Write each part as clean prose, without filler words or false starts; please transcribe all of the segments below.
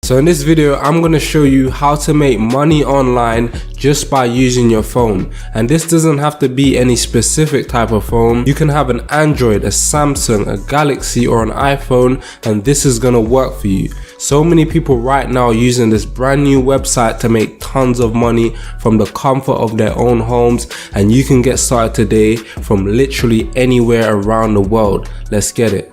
So in this video, I'm going to show you how to make money online just by using your phone. And this doesn't have to be any specific type of phone. You can have an Android, a Samsung, a Galaxy, or an iPhone, and this is going to work for you. So many people right now are using this brand new website to make tons of money from the comfort of their own homes, and you can get started today from literally anywhere around the world. Let's get it.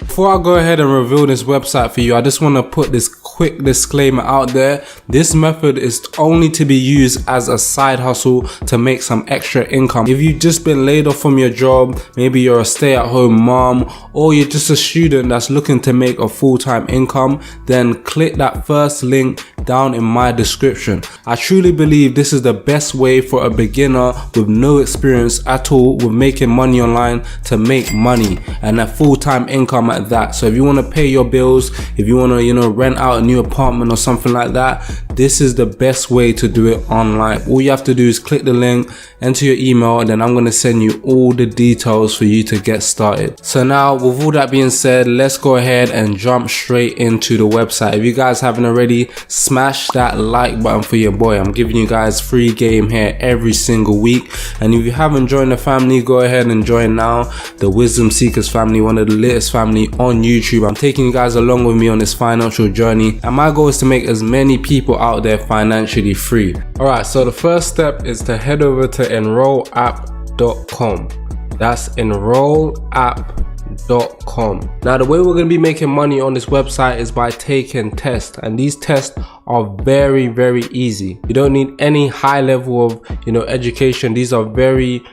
Before I go ahead and reveal this website for you, I just want to put this quick disclaimer out there. This method is only to be used as a side hustle to make some extra income. If you've just been laid off from your job, maybe you're a stay-at-home mom, or you're just a student that's looking to make a full-time income, then click that first link down in my description. I truly believe this is the best way for a beginner with no experience at all with making money online to make money, and a full-time income at that. So if you want to pay your bills, if you want to rent out a new apartment or something like that, this is the best way to do it online. All you have to do is click the link, enter your email, and then I'm going to send you all the details for you to get started. So now, with all that being said, let's go ahead and jump straight into the website. If you guys haven't already, smash that like button for your boy. I'm giving you guys free game here every single week, and if you haven't joined the family, go ahead and join now. The Wisdom Seekers family, one of the latest family on YouTube. I'm taking you guys along with me on this financial journey, and my goal is to make as many people out there financially free. Alright, so the first step is to head over to enrollapp.com. That's enrollapp.com. Now, the way we're going to be making money on this website is by taking tests, and these tests are very, very easy. You don't need any high level of education. These are very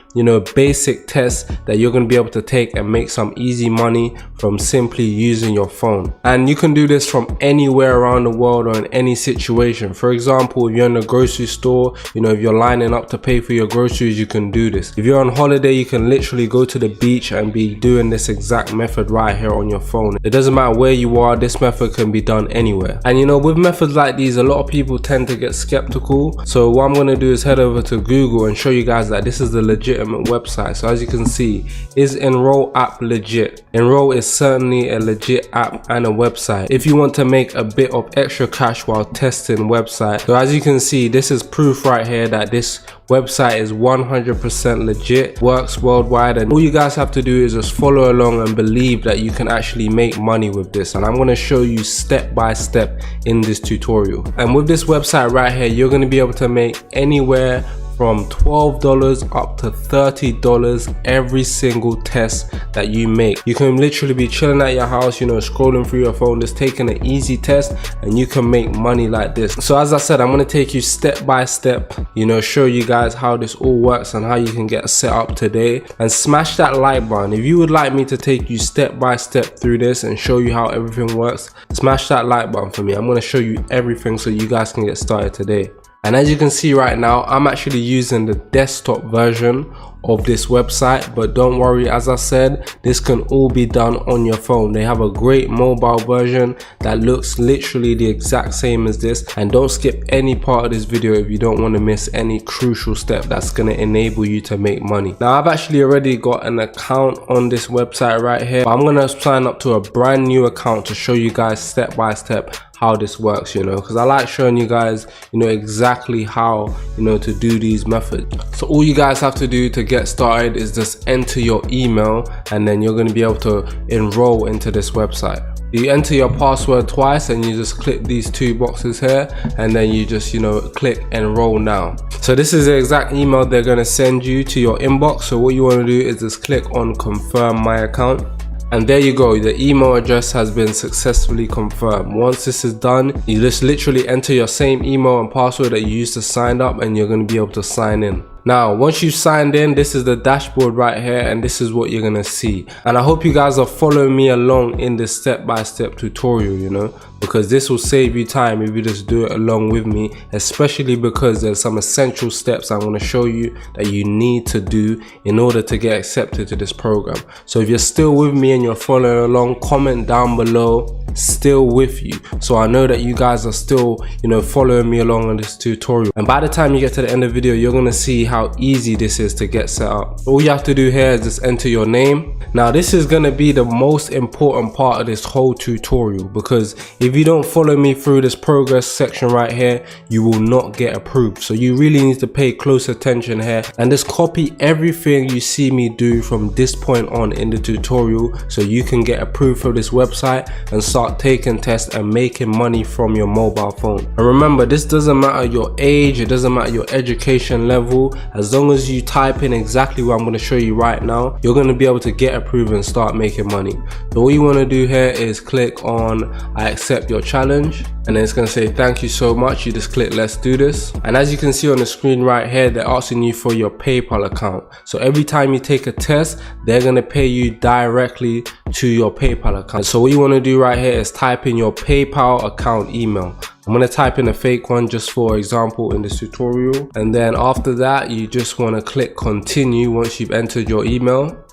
basic tests that you're going to be able to take and make some easy money from simply using your phone. And you can do this from anywhere around the world or in any situation. For example, if you're in a grocery store, if you're lining up to pay for your groceries, you can do this. If you're on holiday, you can literally go to the beach and be doing this exact method right here on your phone. It doesn't matter where you are, this method can be done anywhere. And with methods like these, a lot of people tend to get skeptical. So what I'm going to do is head over to Google and show you guys that this is the legitimate website. So as you can see, is Enroll app legit? Enroll is certainly a legit app and a website if you want to make a bit of extra cash while testing website. So as you can see, this is proof right here that this website is 100% legit, works worldwide, and all you guys have to do is just follow along and believe that you can actually make money with this. And I'm going to show you step by step in this tutorial. And with this website right here, you're going to be able to make anywhere from $12 up to $30 every single test that you make. You can literally be chilling at your house, scrolling through your phone, just taking an easy test, and you can make money like this. So as I said, I'm going to take you step by step, show you guys how this all works and how you can get set up today. And smash that like button. If you would like me to take you step by step through this and show you how everything works, smash that like button for me. I'm going to show you everything so you guys can get started today. And as you can see right now, I'm actually using the desktop version of this website, but don't worry, as I said, this can all be done on your phone. They have a great mobile version that looks literally the exact same as this, and don't skip any part of this video if you don't want to miss any crucial step that's going to enable you to make money. Now, I've actually already got an account on this website right here, but I'm going to sign up to a brand new account to show you guys step by step how this works, because I like showing you guys exactly how to do these methods. So all you guys have to do to get started is just enter your email, and then you're going to be able to enroll into this website. You enter your password twice, and you just click these two boxes here, and then you just click enroll now. So this is the exact email they're going to send you to your inbox. So what you want to do is just click on confirm my account. And there you go, the email address has been successfully confirmed. Once this is done, you just literally enter your same email and password that you used to sign up, and you're going to be able to sign in. Now, once you've signed in, this is the dashboard right here, and this is what you're gonna see. And I hope you guys are following me along in this step-by-step tutorial, because this will save you time if you just do it along with me, especially because there's some essential steps I'm gonna show you that you need to do in order to get accepted to this program. So if you're still with me and you're following along, comment down below still with you. So I know that you guys are still, you know, following me along on this tutorial. And by the time you get to the end of the video, you're gonna see how easy this is to get set up. All you have to do here is just enter your name. Now this is gonna be the most important part of this whole tutorial, because if you don't follow me through this progress section right here, you will not get approved. So you really need to pay close attention here and just copy everything you see me do from this point on in the tutorial, so you can get approved for this website and start taking tests and making money from your mobile phone. And remember, this doesn't matter your age, it doesn't matter your education level. As long as you type in exactly what I'm going to show you right now, you're going to be able to get approved and start making money. So all you want to do here is click on I accept your challenge, and then it's going to say thank you so much. You just click let's do this, and as you can see on the screen right here, they're asking you for your PayPal account. So every time you take a test, they're going to pay you directly to your PayPal account. So what you want to do right here is type in your PayPal account email. I'm going to type in a fake one just for example in this tutorial, and then after that you just want to click continue. Once you've entered your email,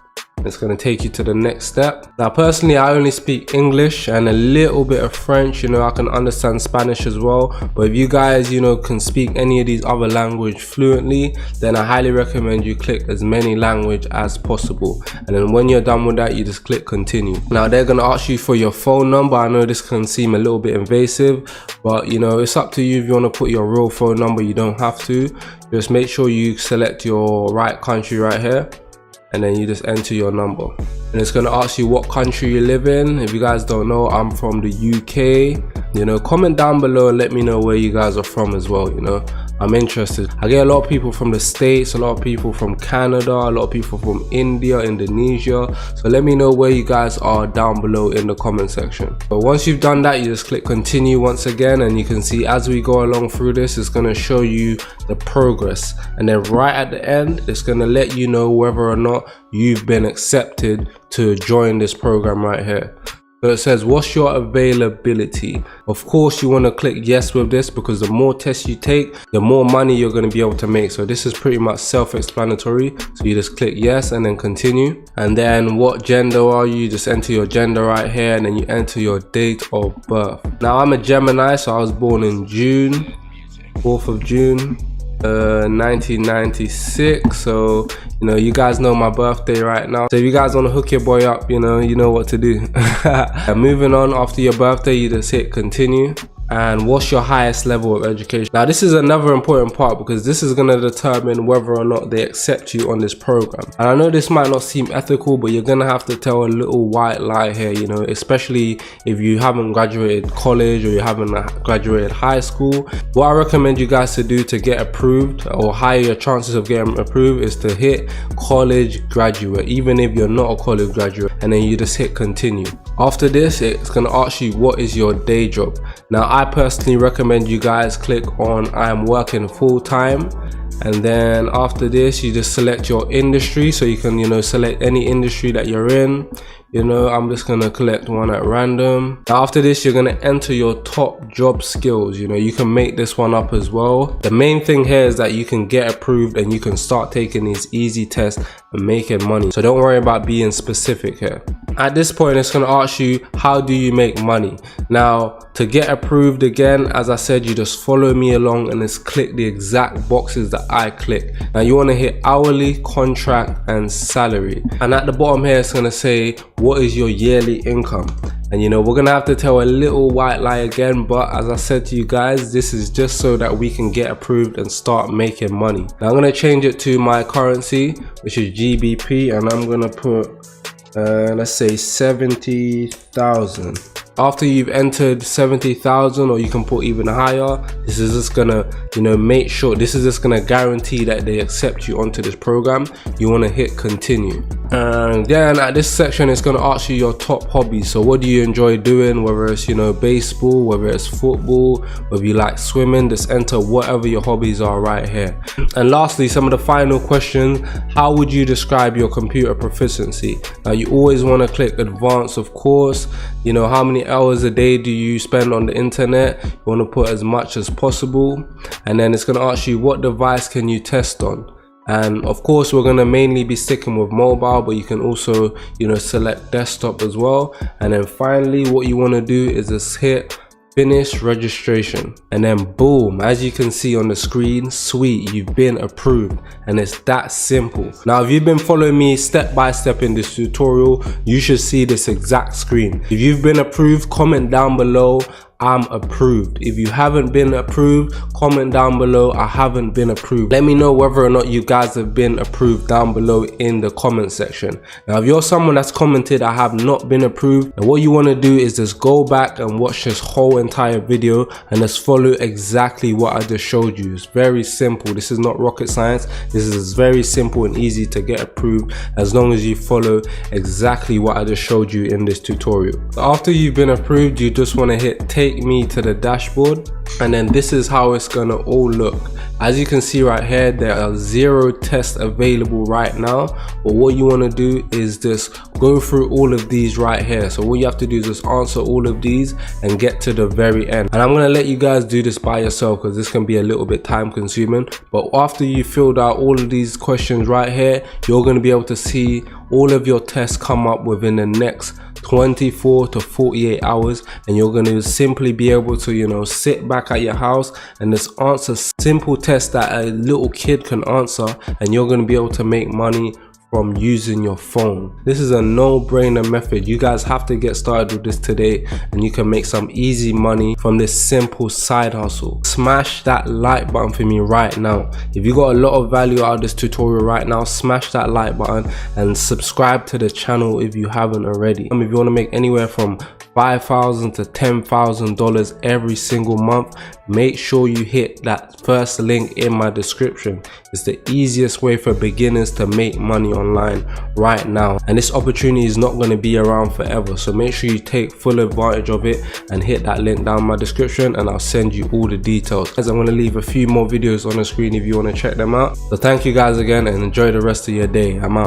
it's going to take you to the next step. Now personally, I only speak English and a little bit of French. You know, I can understand Spanish as well, but if you guys, you know, can speak any of these other language fluently, then I highly recommend you click as many language as possible. And then when you're done with that, you just click continue. Now they're going to ask you for your phone number. I know this can seem a little bit invasive, but you know, it's up to you. If you want to put your real phone number, you don't have to. Just make sure you select your right country right here, and then you just enter your number, and it's going to ask you what country you live in. If you guys don't know, I'm from the UK. You know, comment down below and let me know where you guys are from as well. You know, I'm interested. I get a lot of people from the States, a lot of people from Canada, a lot of people from India, Indonesia. So let me know where you guys are down below in the comment section. But once you've done that, you just click continue once again, and you can see as we go along through this, it's going to show you the progress, and then right at the end, it's going to let you know whether or not you've been accepted to join this program right here. So it says, what's your availability? Of course, you want to click yes with this, because the more tests you take, the more money you're going to be able to make. So this is pretty much self-explanatory. So you just click yes and then continue. And then what gender are you? Just enter your gender right here, and then you enter your date of birth. Now I'm a Gemini, so I was born in June, 4th of June. 1996. So you know, you guys know my birthday right now, so if you guys want to hook your boy up, you know what to do. And moving on, after your birthday, you just hit continue. And what's your highest level of education? Now this is another important part, because this is going to determine whether or not they accept you on this program. And I know this might not seem ethical, but you're going to have to tell a little white lie here, you know, especially if you haven't graduated college or you haven't graduated high school. What I recommend you guys to do to get approved or higher your chances of getting approved is to hit college graduate, even if you're not a college graduate, and then you just hit continue. After this, it's going to ask you what is your day job. Now I personally recommend you guys click on I'm working full-time, and then after this you just select your industry. So you can, you know, select any industry that you're in. You know, I'm just gonna collect one at random. Now after this, you're gonna enter your top job skills. You know, you can make this one up as well. The main thing here is that you can get approved and you can start taking these easy tests and making money. So don't worry about being specific here. At this point, it's gonna ask you, how do you make money? Now, to get approved again, as I said, you just follow me along and just click the exact boxes that I click. Now you wanna hit hourly, contract, and salary. And at the bottom here, it's gonna say, what is your yearly income? And you know, we're gonna have to tell a little white lie again, but as I said to you guys, this is just so that we can get approved and start making money. Now I'm gonna change it to my currency, which is GBP, and I'm gonna put let's say 70,000. After you've entered 70,000, or you can put even higher, this is just gonna, you know, make sure, this is just gonna guarantee that they accept you onto this program. You want to hit continue. And then at this section, it's gonna ask you your top hobbies. So what do you enjoy doing? Whether it's, you know, baseball, whether it's football, whether you like swimming, just enter whatever your hobbies are right here. And lastly, some of the final questions: how would you describe your computer proficiency? Now you always want to click advanced, of course. You know, how many hours a day do you spend on the internet? You want to put as much as possible. And then it's going to ask you, what device can you test on? And of course we're going to mainly be sticking with mobile, but you can also, you know, select desktop as well. And then finally what you want to do is just hit finish registration, and then boom, as you can see on the screen, sweet, you've been approved. And it's that simple. Now if you've been following me step by step in this tutorial, you should see this exact screen. If you've been approved, comment down below I'm approved. If you haven't been approved, comment down below I haven't been approved. Let me know whether or not you guys have been approved down below in the comment section. Now if you're someone that's commented I have not been approved, and what you want to do is just go back and watch this whole entire video and just follow exactly what I just showed you. It's very simple. This is not rocket science. This is very simple and easy to get approved as long as you follow exactly what I just showed you in this tutorial. After you've been approved, you just want to hit take me to the dashboard, and then this is how it's gonna all look. As you can see right here, there are 0 tests available right now, but what you want to do is just go through all of these right here. So what you have to do is just answer all of these and get to the very end. And I'm going to let you guys do this by yourself because this can be a little bit time consuming, but after you filled out all of these questions right here, you're going to be able to see all of your tests come up within the next 24 to 48 hours, and you're going to simply be able to, you know, sit back at your house and just answer simple tests that a little kid can answer, and you're going to be able to make money from using your phone. This is a no-brainer method. You guys have to get started with this today, and you can make some easy money from this simple side hustle. Smash that like button for me right now. If you got a lot of value out of this tutorial right now, smash that like button and subscribe to the channel if you haven't already. If you want to make anywhere from $5,000 to $10,000 every single month, make sure you hit that first link in my description. It's the easiest way for beginners to make money online right now, and this opportunity is not going to be around forever, so make sure you take full advantage of it and hit that link down in my description, and I'll send you all the details. As I'm going to leave a few more videos on the screen if you want to check them out. So thank you guys again, and enjoy the rest of your day. I'm out.